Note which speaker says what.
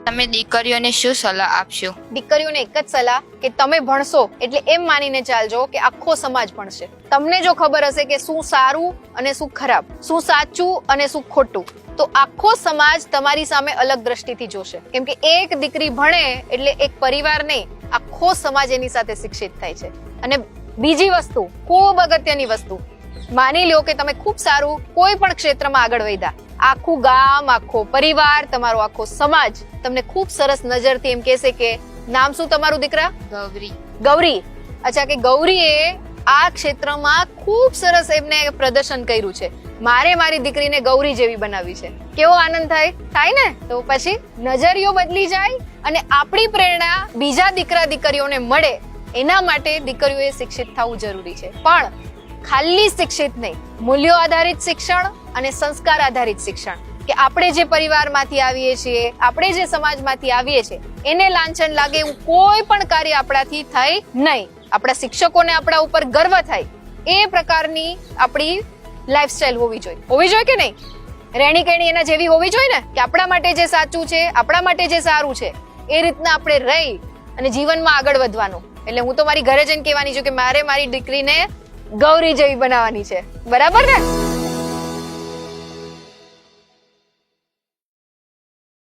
Speaker 1: તમે દીકરીઓને શું સલાહ આપશો?
Speaker 2: દીકરીઓને એક જ સલાહ કે તમે ભણશો એટલે એમ માનીને ચાલજો કે આખો સમાજ ભણશે. તમને જો ખબર હશે કે શું સારું અને શું ખરાબ, શું સાચું અને શું ખોટું, તો આખો સમાજ તમારી સામે અલગ દ્રષ્ટિથી જોશે. કેમ કે એક દીકરી ભણે એટલે એક પરિવાર નહીં, આખો સમાજ એની સાથે શિક્ષિત થાય છે. અને બીજી વસ્તુ, ખૂબ અગત્યની વસ્તુ, માની લો કે તમે ખૂબ સારું કોઈ પણ ક્ષેત્રમાં આગળ વધ્યા, આખું ગામ, આખો પરિવાર, તમારો આખો સમાજ તમને ખૂબ સરસ નજરથી એમ કહેશે કે નામ શું તમારું દીકરા?
Speaker 1: ગૌરી.
Speaker 2: ગૌરી. અચ્છા, કે ગૌરીએ આ ક્ષેત્રમાં ખૂબ સરસ એમને પ્રદર્શન કર્યું છે, મારે મારી દીકરીને ગૌરી જેવી બનાવી છે. કેવો આનંદ થાય ને? તો પછી નજરિયો બદલી જાય અને આપણી પ્રેરણા બીજા દીકરા દીકરીઓને મળે, એના માટે દીકરીઓએ શિક્ષિત થવું જરૂરી છે. પણ ખાલી શિક્ષિત નહીં, મૂલ્યો આધારિત શિક્ષણ અને સંસ્કાર આધારિત શિક્ષણ, કે આપણે જે પરિવારમાંથી આવીએ છીએ, આપણે જે સમાજમાંથી આવીએ છીએ, એને લાંછન લાગે એવું કોઈ પણ કાર્ય આપણાથી થાય નહીં. આપણા શિક્ષકોને આપણા ઉપર ગર્વ થાય એ પ્રકારની આપણી લાઈફસ્ટાઈલ હોવી જોઈએ કે નહીં? રહેણી કહેણી એના જેવી હોવી જોઈએ ને, કે આપણા માટે જે સાચું છે, આપણા માટે જે સારું છે, એ રીતના આપણે રહી અને જીવનમાં આગળ વધવાનું. એટલે હું તો મારી ઘરે જઈને કહેવાની છું કે મારે મારી દીકરીને ગૌરી જેવી બનાવવાની છે. બરાબર ને?